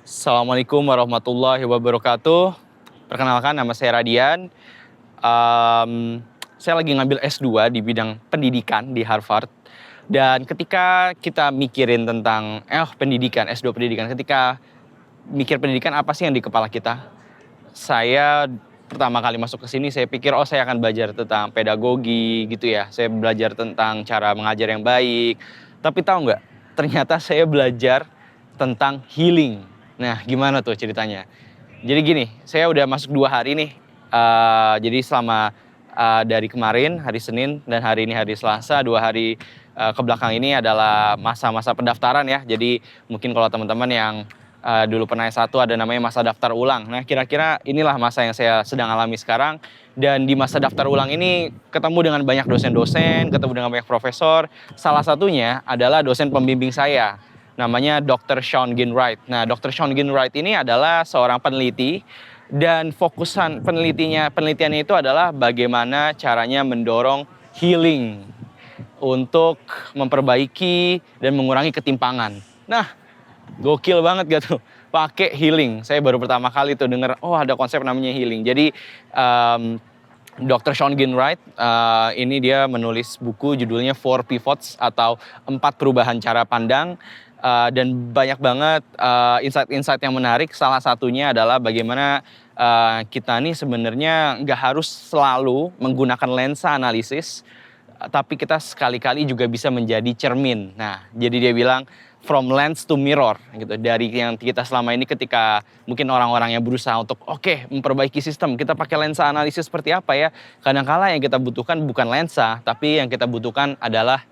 Assalamualaikum warahmatullahi wabarakatuh. Perkenalkan, nama saya Radian. Em, saya lagi ngambil S2 di bidang pendidikan di Harvard. Dan ketika kita mikirin tentang pendidikan, S2 pendidikan, ketika mikir pendidikan apa sih yang di kepala kita? Saya pertama kali masuk ke sini saya pikir saya akan belajar tentang pedagogi gitu ya. Saya belajar tentang cara mengajar yang baik. Tapi tahu nggak? Ternyata saya belajar tentang healing. Nah, gimana tuh ceritanya? Jadi gini, saya udah masuk 2 hari nih. Jadi selama dari kemarin hari Senin dan hari ini hari Selasa, 2 hari ke belakang ini adalah masa-masa pendaftaran ya. Jadi mungkin kalau teman-teman yang dulu pernah S1 ada namanya masa daftar ulang. Nah, kira-kira inilah masa yang saya sedang alami sekarang. Dan di masa daftar ulang ini ketemu dengan banyak dosen-dosen, ketemu dengan banyak profesor. Salah satunya adalah dosen pembimbing saya, namanya Dr. Sean Ginwright. Nah, Dr. Sean Ginwright ini adalah seorang peneliti dan fokusan penelitiannya itu adalah bagaimana caranya mendorong healing untuk memperbaiki dan mengurangi ketimpangan. Nah, gokil banget gak tuh? Pakai healing. Saya baru pertama kali tuh denger, ada konsep namanya healing. Jadi Dr. Sean Ginwright ini dia menulis buku judulnya Four Pivots atau 4 perubahan cara pandang. Dan banyak banget insight-insight yang menarik. Salah satunya adalah bagaimana kita nih sebenarnya nggak harus selalu menggunakan lensa analisis, tapi kita sekali-kali juga bisa menjadi cermin. Nah, jadi dia bilang from lens to mirror gitu. Dari yang kita selama ini ketika mungkin orang-orang yang berusaha untuk memperbaiki sistem, kita pakai lensa analisis seperti apa ya? Kadang-kala yang kita butuhkan bukan lensa, tapi yang kita butuhkan adalah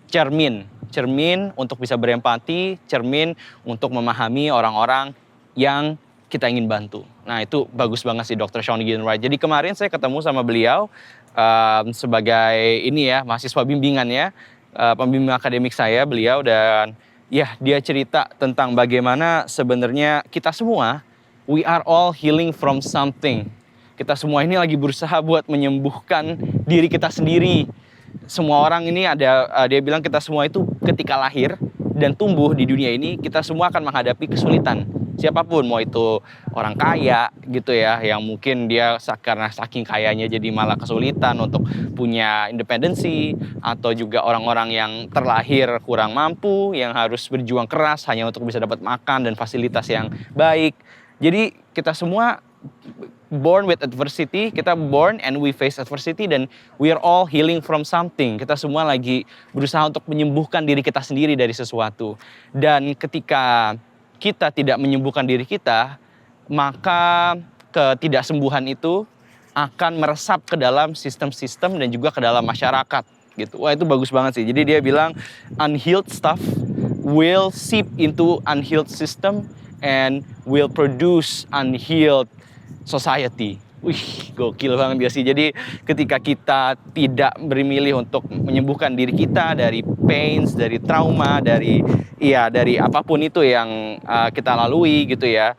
cermin. Cermin untuk bisa berempati, cermin untuk memahami orang-orang yang kita ingin bantu. Nah, itu bagus banget sih Dr. Sean Ginwright. Jadi kemarin saya ketemu sama beliau sebagai mahasiswa bimbingan ya, pembimbing akademik saya beliau, dan ya dia cerita tentang bagaimana sebenarnya kita semua we are all healing from something. Kita semua ini lagi berusaha buat menyembuhkan diri kita sendiri. Semua orang ini dia bilang kita semua itu ketika lahir dan tumbuh di dunia ini, kita semua akan menghadapi kesulitan. Siapapun, mau itu orang kaya gitu ya, yang mungkin dia karena saking kayanya jadi malah kesulitan untuk punya independensi, atau juga orang-orang yang terlahir kurang mampu, yang harus berjuang keras hanya untuk bisa dapat makan dan fasilitas yang baik. Jadi kita semua born with adversity, kita born and we face adversity, dan we are all healing from something. Kita semua lagi berusaha untuk menyembuhkan diri kita sendiri dari sesuatu. Dan ketika kita tidak menyembuhkan diri kita, maka ketidaksembuhan itu akan meresap ke dalam sistem-sistem dan juga ke dalam masyarakat gitu. Wah, itu bagus banget sih. Jadi dia bilang unhealed stuff will seep into unhealed system and will produce unhealed society. Wih, gokil banget gak sih? Jadi ketika kita tidak memilih untuk menyembuhkan diri kita dari pains, dari trauma, dari apapun itu yang kita lalui gitu ya.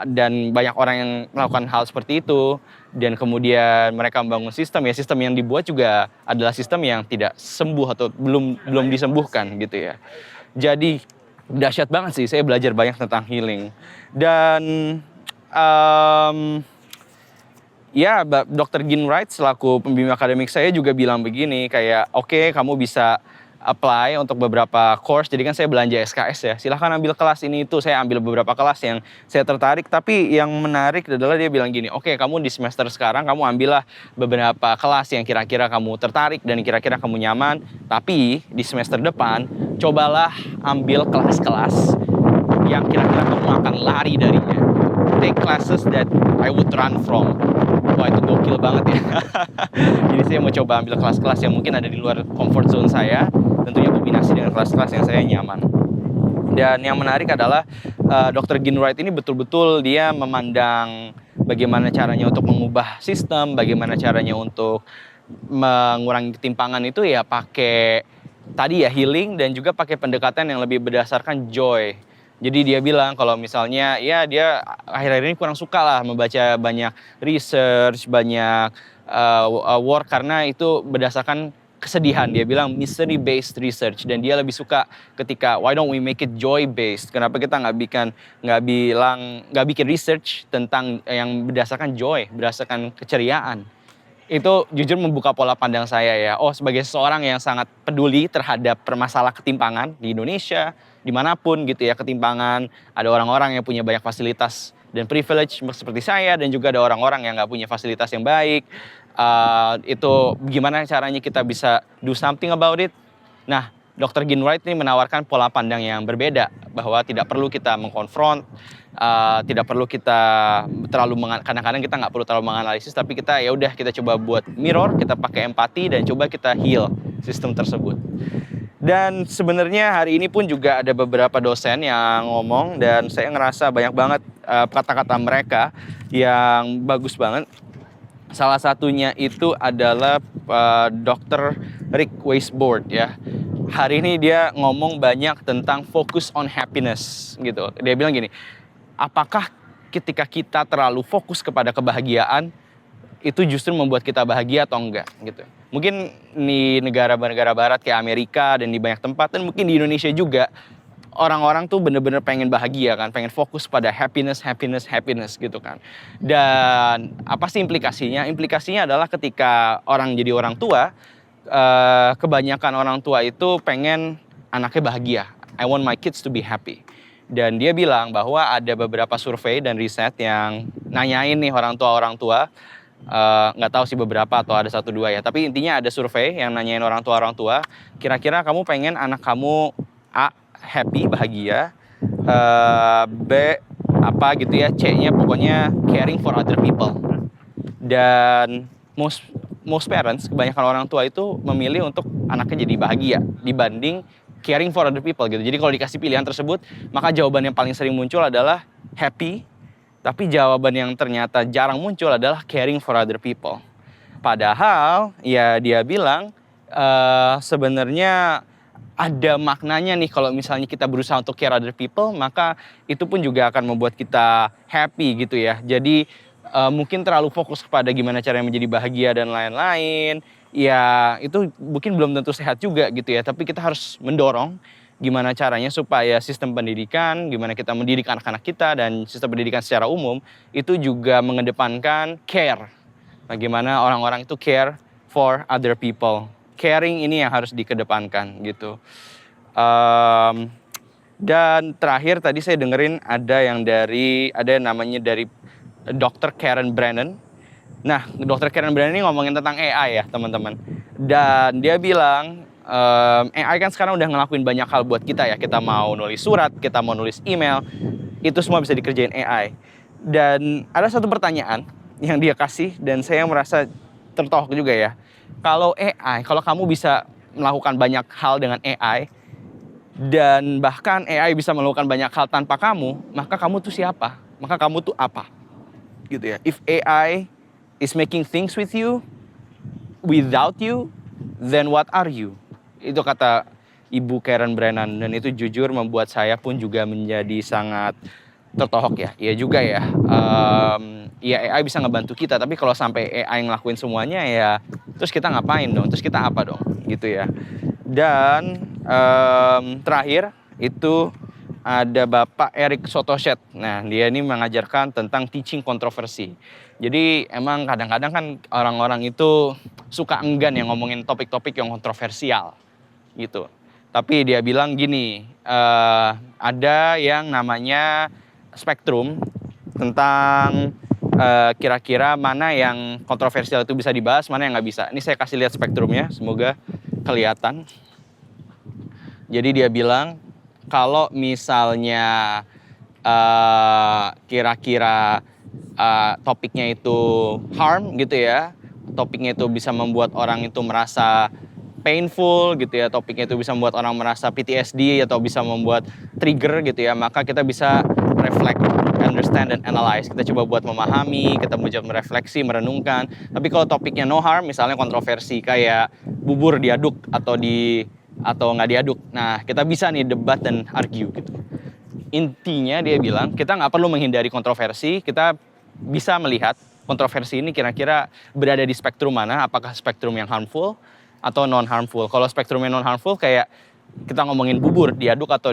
Dan banyak orang yang melakukan hal seperti itu, dan kemudian mereka membangun sistem yang dibuat juga adalah sistem yang tidak sembuh atau belum disembuhkan gitu ya. Jadi dahsyat banget sih, saya belajar banyak tentang healing. Dan Dr. Ginwright selaku pembimbing akademik saya juga bilang begini, kayak kamu bisa apply untuk beberapa course. Jadi kan saya belanja SKS ya, silahkan ambil kelas ini itu. Saya ambil beberapa kelas yang saya tertarik, tapi yang menarik adalah dia bilang gini, kamu di semester sekarang kamu ambillah beberapa kelas yang kira-kira kamu tertarik dan kira-kira kamu nyaman, tapi di semester depan cobalah ambil kelas-kelas yang kira-kira kamu akan lari darinya. Take classes that I would run from. Wah, itu gokil banget ya. Jadi saya mau coba ambil kelas-kelas yang mungkin ada di luar comfort zone saya, tentunya kombinasi dengan kelas-kelas yang saya nyaman. Dan yang menarik adalah Dr. Ginwright ini betul-betul dia memandang bagaimana caranya untuk mengubah sistem, bagaimana caranya untuk mengurangi ketimpangan itu ya pakai tadi ya healing, dan juga pakai pendekatan yang lebih berdasarkan joy. Jadi dia bilang kalau misalnya dia akhir-akhir ini kurang suka lah membaca banyak research, banyak work, karena itu berdasarkan kesedihan. Dia bilang mystery based research, dan dia lebih suka ketika why don't we make it joy based. Kenapa kita nggak bikin research tentang yang berdasarkan joy, berdasarkan keceriaan. Itu jujur membuka pola pandang saya ya. Oh, sebagai seseorang yang sangat peduli terhadap permasalahan ketimpangan di Indonesia, dimanapun gitu ya, ketimpangan, ada orang-orang yang punya banyak fasilitas dan privilege seperti saya, dan juga ada orang-orang yang nggak punya fasilitas yang baik. Itu gimana caranya kita bisa do something about it. Nah, Dr. Ginwright ini menawarkan pola pandang yang berbeda, bahwa tidak perlu kita mengkonfront, tidak perlu kita kadang-kadang kita nggak perlu terlalu menganalisis, tapi kita ya udah, kita coba buat mirror, kita pakai empati dan coba kita heal sistem tersebut. Dan sebenarnya hari ini pun juga ada beberapa dosen yang ngomong, dan saya ngerasa banyak banget kata-kata mereka yang bagus banget. Salah satunya itu adalah Dr. Rick Weisbord ya. Hari ini dia ngomong banyak tentang focus on happiness gitu. Dia bilang gini, apakah ketika kita terlalu fokus kepada kebahagiaan itu justru membuat kita bahagia atau enggak gitu. Mungkin di negara-negara barat kayak Amerika dan di banyak tempat, dan mungkin di Indonesia juga, orang-orang tuh bener-bener pengen bahagia kan, pengen fokus pada happiness gitu kan. Dan apa sih implikasinya? Implikasinya adalah ketika orang jadi orang tua, kebanyakan orang tua itu pengen anaknya bahagia. I want my kids to be happy. Dan dia bilang bahwa ada beberapa survei dan riset yang nanyain nih orang tua, nggak tahu sih beberapa atau ada 1-2 ya. Tapi intinya ada survei yang nanyain orang tua, kira-kira kamu pengen anak kamu A, happy, bahagia, B, apa gitu ya, C-nya pokoknya caring for other people. Dan most parents, kebanyakan orang tua itu memilih untuk anaknya jadi bahagia dibanding caring for other people gitu. Jadi kalau dikasih pilihan tersebut, maka jawaban yang paling sering muncul adalah happy, tapi jawaban yang ternyata jarang muncul adalah caring for other people. Padahal ya dia bilang sebenarnya ada maknanya nih kalau misalnya kita berusaha untuk care other people, maka itu pun juga akan membuat kita happy gitu ya. Jadi mungkin terlalu fokus kepada gimana caranya menjadi bahagia dan lain-lain, ya itu mungkin belum tentu sehat juga gitu ya. Tapi kita harus mendorong gimana caranya supaya sistem pendidikan, gimana kita mendidik anak-anak kita dan sistem pendidikan secara umum itu juga mengedepankan care. Bagaimana orang-orang itu care for other people. Caring ini yang harus dikedepankan gitu. Dan terakhir tadi saya dengerin ada yang namanya dari Dr. Karen Brennan. Nah, Dr. Karen Brennan ini ngomongin tentang AI ya teman-teman. Dan dia bilang AI kan sekarang udah ngelakuin banyak hal buat kita ya. Kita mau nulis surat, kita mau nulis email, itu semua bisa dikerjain AI. Dan ada satu pertanyaan yang dia kasih dan saya merasa tertohok juga ya. Kalau kamu bisa melakukan banyak hal dengan AI, dan bahkan AI bisa melakukan banyak hal tanpa kamu, maka kamu tuh siapa? Maka kamu tuh apa? Gitu ya. If AI is making things with you, without you, then what are you? Itu kata Ibu Karen Brennan, dan itu jujur membuat saya pun juga menjadi sangat tertohok ya. Iya juga ya. Ya AI bisa ngebantu kita, tapi kalau sampai AI ngelakuin semuanya ya, terus kita ngapain dong? Terus kita apa dong? Gitu ya. Dan terakhir itu ada Bapak Eric Sotochet. Nah, dia ini mengajarkan tentang teaching kontroversi. Jadi emang kadang-kadang kan orang-orang itu suka enggan yang ngomongin topik-topik yang kontroversial gitu. Tapi dia bilang gini, ada yang namanya spektrum tentang kira-kira mana yang kontroversial itu bisa dibahas, mana yang nggak bisa. Ini saya kasih lihat spektrumnya, semoga kelihatan. Jadi dia bilang kalau misalnya kira-kira topiknya itu harm gitu ya, topiknya itu bisa membuat orang itu merasa painful gitu ya, topiknya itu bisa membuat orang merasa PTSD atau bisa membuat trigger gitu ya, maka kita bisa reflect, understand, dan analyze. Kita coba buat memahami, kita mencoba merefleksi, merenungkan. Tapi kalau topiknya no harm, misalnya kontroversi kayak bubur diaduk atau nggak diaduk, nah kita bisa nih debat dan argue gitu. Intinya dia bilang kita nggak perlu menghindari kontroversi, kita bisa melihat kontroversi ini kira-kira berada di spektrum mana, apakah spektrum yang harmful atau non harmful. Kalau spektrumnya non harmful kayak kita ngomongin bubur diaduk atau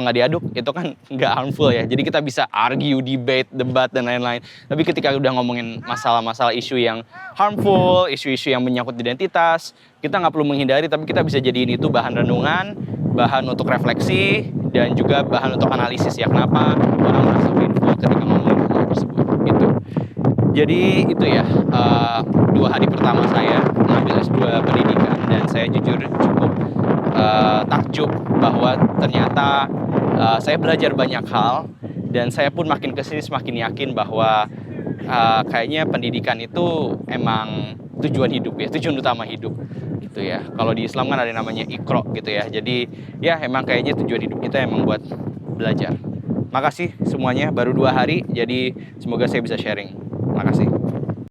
nggak diaduk, itu kan nggak harmful ya. Jadi kita bisa argue, debate, debat dan lain-lain. Tapi ketika udah ngomongin masalah-masalah isu yang harmful, isu-isu yang menyangkut identitas, kita nggak perlu menghindari, tapi kita bisa jadiin itu bahan renungan, bahan untuk refleksi, dan juga bahan untuk analisis ya kenapa orang merasa painful ketika ngomongin hal tersebut. Gitu. Jadi itu ya 2 hari pertama saya mengambil S2 pendidikan, dan saya jujur cukup takjub bahwa ternyata saya belajar banyak hal, dan saya pun makin kesini semakin yakin bahwa kayaknya pendidikan itu emang tujuan hidup ya, tujuan utama hidup gitu ya. Kalau di Islam kan ada namanya Iqra gitu ya. Jadi ya emang kayaknya tujuan hidup kita emang buat belajar. Makasih semuanya, baru 2 hari, jadi semoga saya bisa sharing. Makasih.